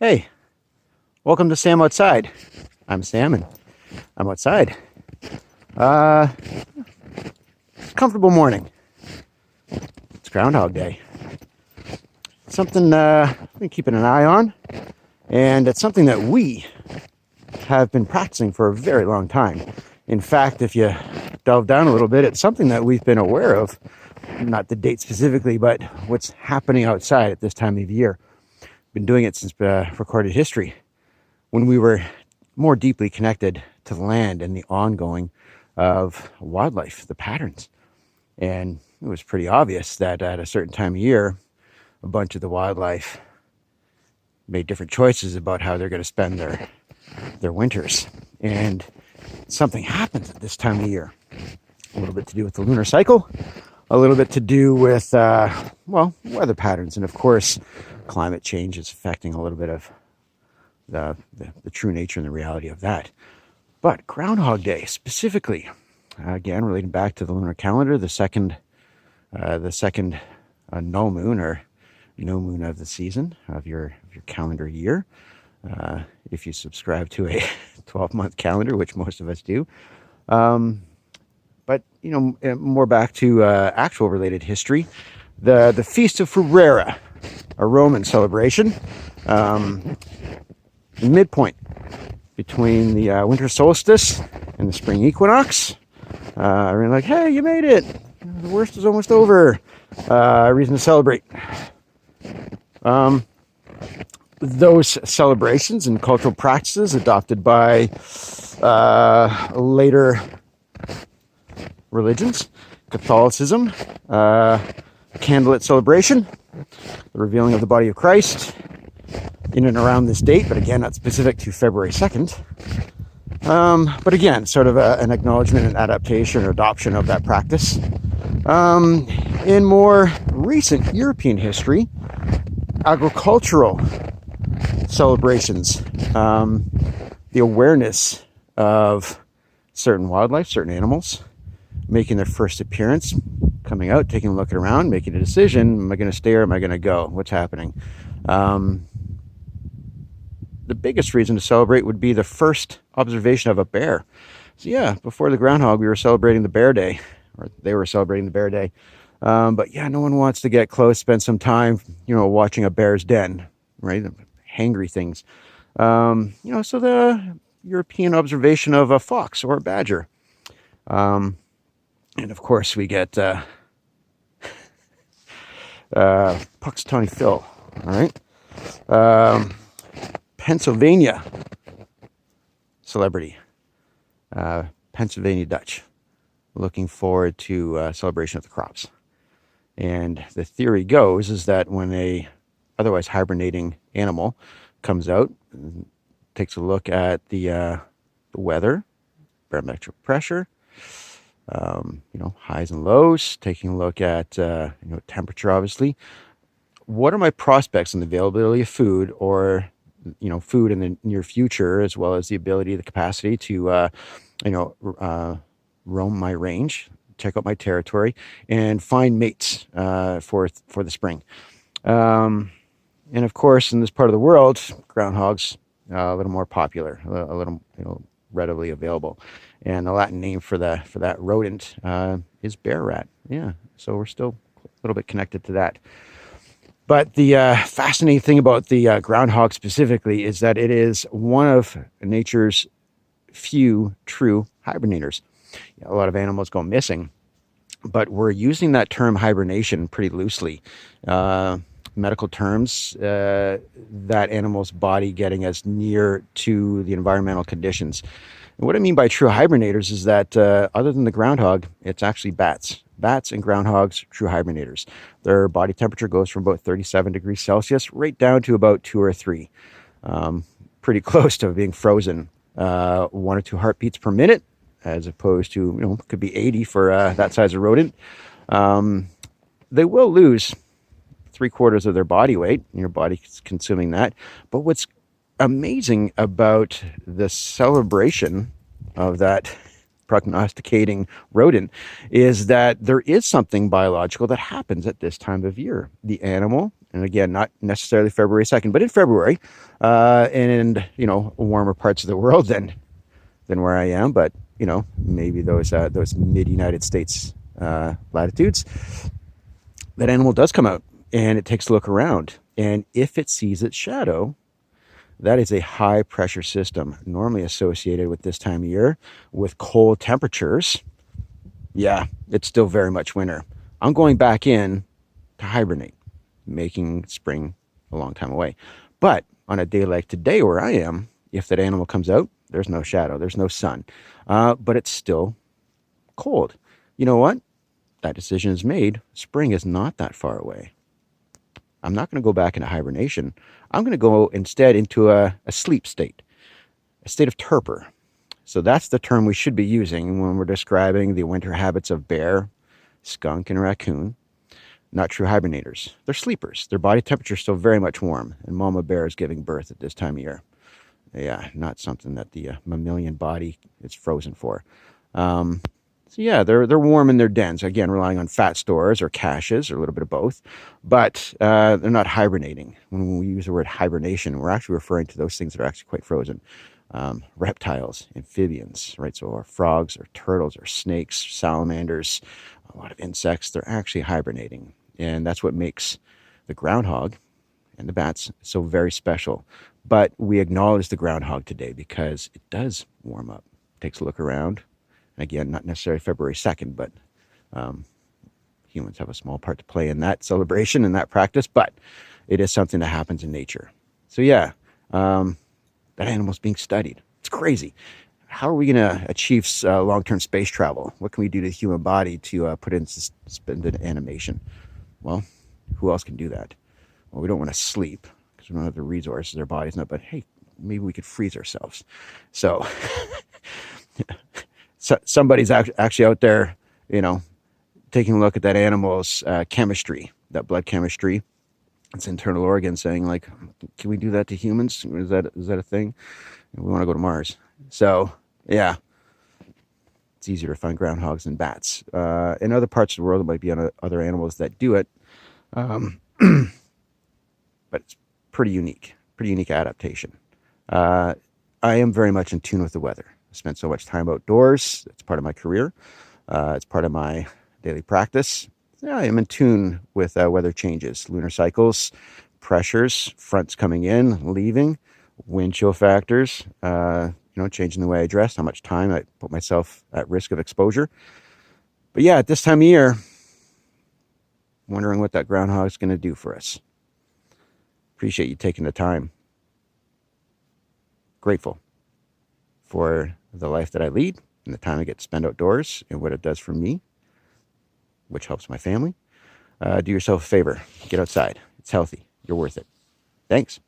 Hey, welcome to Sam Outside. I'm Sam and I'm outside. Uh, Comfortable morning. It's Groundhog Day. Something I've been keeping an eye on, and it's something that we have been practicing for a very long time. In fact, if you delve down a little bit, it's something that we've been aware of, not the date specifically, but what's happening outside at this time of year. Been doing it since recorded history, when we were more deeply connected to the land and the ongoing of wildlife, the patterns. And it was pretty obvious that at a certain time of year, a bunch of the wildlife made different choices about how they're going to spend their winters. And something happens at this time of year. A little bit to do with the lunar cycle, a little bit to do with, weather patterns. And of course, climate change is affecting a little bit of the true nature and the reality of that. But Groundhog Day specifically, again, relating back to the lunar calendar, the second null moon or no moon of the season of your calendar year. If you subscribe to a 12-month calendar, which most of us do. But, more back to actual related history. The Feast of Ferrera, a Roman celebration, midpoint between the winter solstice and the spring equinox. We're like, hey, you made it. The worst is almost over. Reason to celebrate. Those celebrations and cultural practices adopted by later religions, Catholicism, candlelit celebration, the revealing of the body of Christ in and around this date, but again, not specific to February 2nd. But again, sort of an acknowledgement and adaptation or adoption of that practice. In more recent European history, agricultural celebrations, the awareness of certain wildlife, certain animals, making their first appearance, coming out, taking a look around, making a decision. Am I going to stay or am I going to go? What's happening? The biggest reason to celebrate would be the first observation of a bear. So yeah, before the groundhog, we were celebrating the bear day, or they were celebrating the bear day. But yeah, no one wants to get close, spend some time, watching a bear's den, right? Hangry things. So the European observation of a fox or a badger. And of course we get Puxatawny Phil, all right? Pennsylvania celebrity, Pennsylvania Dutch, looking forward to celebration of the crops. And the theory goes is that when a otherwise hibernating animal comes out, takes a look at the weather, barometric pressure, highs and lows, taking a look at temperature, obviously. What are my prospects in the availability of food or food in the near future, as well as the ability, the capacity to, roam my range, check out my territory, and find mates for the spring. And of course, in this part of the world, groundhogs a little more popular, a little readily available. And the Latin name for that rodent is bear rat. Yeah, so we're still a little bit connected to that. But the fascinating thing about the groundhog specifically is that it is one of nature's few true hibernators. A lot of animals go missing, but we're using that term hibernation pretty loosely. Medical terms, that animal's body getting as near to the environmental conditions. And what I mean by true hibernators is that other than the groundhog, it's actually bats. Bats and groundhogs, true hibernators. Their body temperature goes from about 37 degrees Celsius right down to about 2 or 3. Pretty close to being frozen. 1 or 2 heartbeats per minute, as opposed to, could be 80 for that size of rodent. They will lose 3/4 of their body weight, and your body's consuming that. But what's amazing about the celebration of that prognosticating rodent is that there is something biological that happens at this time of year. The animal And again, not necessarily February 2nd, but in February, and in warmer parts of the world than where I am, but maybe those mid United States latitudes, that animal does come out and it takes a look around. And if it sees its shadow, that is a high pressure system, normally associated with this time of year with cold temperatures. Yeah, it's still very much winter. I'm going back in to hibernate, making spring a long time away. But on a day like today where I am, if that animal comes out, there's no shadow, there's no sun, but it's still cold. You know what? That decision is made. Spring is not that far away. I'm not going to go back into hibernation. I'm going to go instead into a sleep state, a state of torpor. So that's the term we should be using when we're describing the winter habits of bear, skunk, and raccoon. Not true hibernators. They're sleepers. Their body temperature is still very much warm, and mama bear is giving birth at this time of year. Yeah, not something that the mammalian body is frozen for. So yeah, they're warm in their dens, again, relying on fat stores or caches or a little bit of both, but they're not hibernating. When we use the word hibernation, we're actually referring to those things that are actually quite frozen. Reptiles, amphibians, right? So our frogs or turtles or snakes, salamanders, a lot of insects, they're actually hibernating. And that's what makes the groundhog and the bats so very special. But we acknowledge the groundhog today because it does warm up, takes a look around. Again, not necessarily February 2nd, but humans have a small part to play in that celebration and that practice, but it is something that happens in nature. So yeah, that animal's being studied. It's crazy. How are we going to achieve long-term space travel? What can we do to the human body to put in suspended animation? Well, who else can do that? Well, we don't want to sleep because we don't have the resources, our body's not, but hey, maybe we could freeze ourselves. So somebody's actually out there, taking a look at that animal's chemistry, that blood chemistry, its internal organs, saying like, can we do that to humans? Is that a thing? We want to go to Mars. So yeah, it's easier to find groundhogs than bats. In other parts of the world, it might be on other animals that do it, but it's pretty unique adaptation. I am very much in tune with the weather. I spent so much time outdoors. It's part of my career. It's part of my daily practice. Yeah, I am in tune with weather changes, lunar cycles, pressures, fronts coming in, leaving, wind chill factors, changing the way I dress, how much time I put myself at risk of exposure. But yeah, at this time of year, wondering what that groundhog is going to do for us. Appreciate you taking the time. Grateful for the life that I lead and the time I get to spend outdoors and what it does for me, which helps my family. Do yourself a favor. Get outside. It's healthy. You're worth it. Thanks.